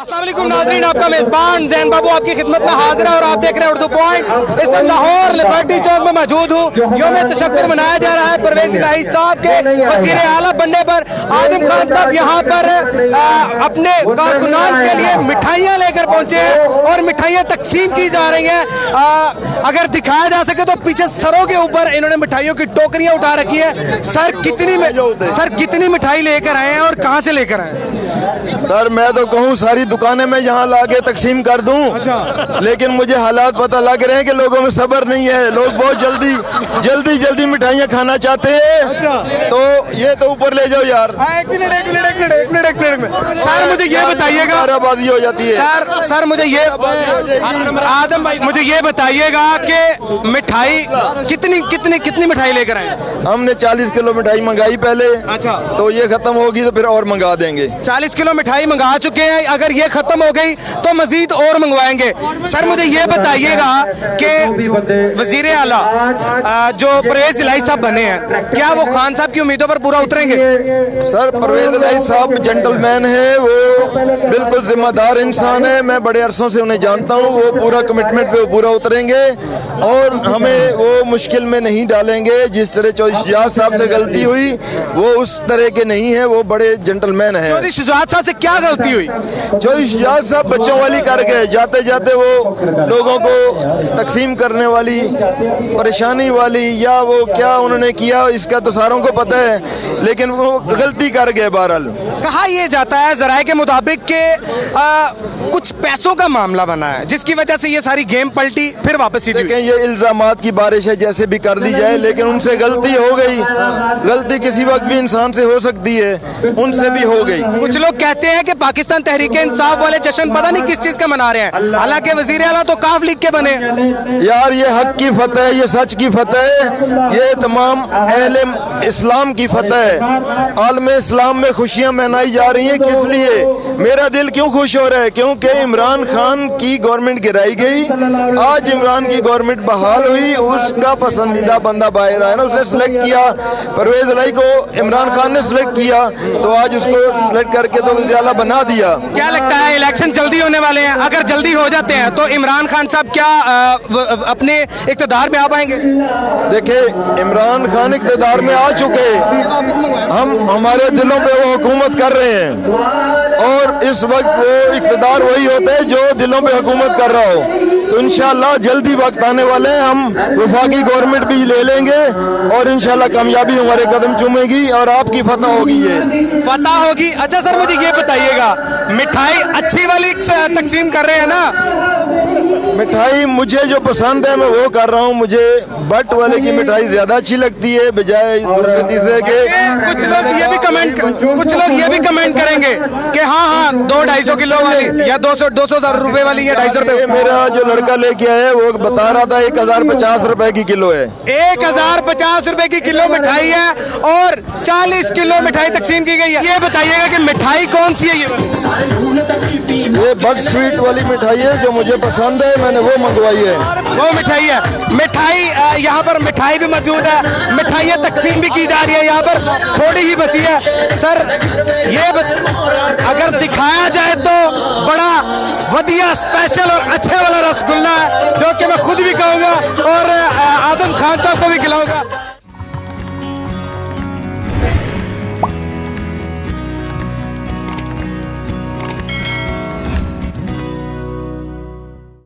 अस्सलाम वालेकुम नाज़रीन, आपका मेज़बान ज़ैन बाबू आपकी खिदमत में हाजिर है और आप देख रहे हैं उर्दू पॉइंट। इस वक्त लाहौर लिबर्टी चौक में मौजूद हूँ। यौम तशक्कुर मनाया जा रहा है परवेज़ इलाही साहब के वज़ीर आला बनने पर। आज़म खान साहब यहाँ पर अपने कारकुनान के लिए मिठाइयाँ लेकर पहुँचे हैं और मिठाइयाँ तकसीम की जा रही हैं। अगर दिखाया जा सके तो पीछे सरों के ऊपर इन्होंने मिठाइयों की टोकरियाँ उठा रखी है। सर कितनी मिठाई लेकर आए हैं और कहाँ से लेकर आए हैं? सर मैं तो कहूँ सारी दुकानें मैं यहाँ लाके तकसीम कर दूँ। अच्छा। लेकिन मुझे हालात पता लग रहे हैं कि लोगों में सब्र नहीं है। लोग बहुत जल्दी मिठाइयाँ खाना चाहते हैं। अच्छा। तो ये तो ऊपर ले जाओ यार। एक मिनट में सर मुझे ये बताइएगा, नाराबाजी हो जाती है। सर मुझे ये बताइएगा कि मिठाई कितनी मिठाई लेकर आए? हमने 40 किलो मिठाई मंगाई पहले। अच्छा। तो ये खत्म होगी तो फिर और मंगा देंगे। 40 किलो मिठाई मंगा चुके हैं, अगर ये खत्म हो गई तो मजीद और मंगवाएंगे। सर मुझे ये बताइएगा कि वजीर आला जो परवेज इलाही साहब बने हैं, क्या वो खान साहब की उम्मीदों पर पूरा उतरेंगे? सर परवेज इलाही साहब जेंटलमैन है, वो बिल्कुल जिम्मेदार इंसान है। मैं बड़े अरसों से उन्हें जानता हूँ। वो पूरा कमिटमेंट पे पूरा उतरेंगे और हमें वो मुश्किल में नहीं डालेंगे। जिस तरह चौधरी शुजात साहब से गलती हुई वो उस तरह के नहीं है, वो बड़े जेंटलमैन है। चौधरी शुजात साहब से क्या गलती हुई? चौधरी शुजात साहब बच्चों वाली कर गए। जाते जाते वो लोगों को तकसीम करने वाली, परेशानी वाली, या वो क्या उन्होंने किया इसका तो सारों को पता है, लेकिन वो गलती कर गए। बहरहाल कहा यह जाता है जराए के मुताबिक के कुछ पैसों का मामला बना है जिसकी वजह से ये सारी गेम पलटी, फिर वापस सीधी हुई। ये इल्जामात की बारिश है, जैसे भी कर दी जाए, लेकिन उनसे गलती हो गई। गलती किसी वक्त भी इंसान से हो सकती है, उनसे भी हो गई। कुछ लोग कहते हैं कि पाकिस्तान तहरीक इंसाफ वाले जश्न पता नहीं किस चीज का मना रहे हैं, हालांकि वजीर आला तो काफ लीग के बने। यार ये हक की फतह है, ये सच की फतह है, ये तमाम अहले इस्लाम की फतह है। आलम इस्लाम में खुशियां मनाई जा रही हैं। किस लिए? मेरा दिल क्यों खुश हो रहा है? क्योंकि इमरान खान की गवर्नमेंट गिराई गई, आज इमरान की गवर्नमेंट बहाल हुई, उसका पसंदीदा बंदा बाहर आया ना, उसने सिलेक्ट किया परवेज इलाही को। इमरान खान ने सिलेक्ट किया तो आज उसको सिलेक्ट करके तो वज़ीर आला बना दिया। क्या लगता है इलेक्शन जल्दी होने वाले हैं, अगर जल्दी हो जाते हैं तो इमरान खान साहब क्या अपने इक़्तिदार में आ पाएंगे? देखिए इमरान खान इक़्तिदार में आ चुके, हमारे दिलों पे वो हुकूमत कर रहे हैं और इस वक्त वो इक़्तिदार वही होते हैं जो दिलों पे हुकूमत कर रहा हो। तो इंशाल्लाह जल्दी वक्त आने वाले हैं, हम वफाकी गवर्नमेंट भी ले लेंगे और इंशाल्लाह कामयाबी हमारे कदम चूमेगी और आपकी फतह होगी। ये फतह होगी। अच्छा सर मुझे ये बताइएगा, मिठाई अच्छी वाली तकसीम कर रहे हैं ना? मिठाई मुझे जो पसंद है मैं वो कर रहा हूँ। मुझे बट वाले की मिठाई ज्यादा अच्छी लगती है बजाय दूसरे तीसरे के। कुछ लोग ये भी कमेंट करेंगे कि हाँ 200-250 किलो वाली या 200 रुपए वाली या 250 रुपए। मेरा जो लड़का लेके आया है वो बता रहा था 1050 रुपए की किलो है। 1050 रुपए की किलो मिठाई है और 40 किलो मिठाई तकसीम की गई है। ये बताइएगा कि मिठाई कौन सी है? ये बट स्वीट वाली मिठाई है जो मुझे पसंद है, मैंने वो मंगवाई है। वो मिठाई है। मिठाई यहाँ पर मिठाई भी मौजूद है, मिठाइयाँ तकसीम भी की जा रही है। यहाँ पर थोड़ी ही बची है। सर ये अगर दिखाया जाए तो बड़ा वधिया स्पेशल और अच्छे वाला रसगुल्ला है जो कि मैं खुद भी कहूँगा और आजम खान साहब को भी खिलाऊंगा।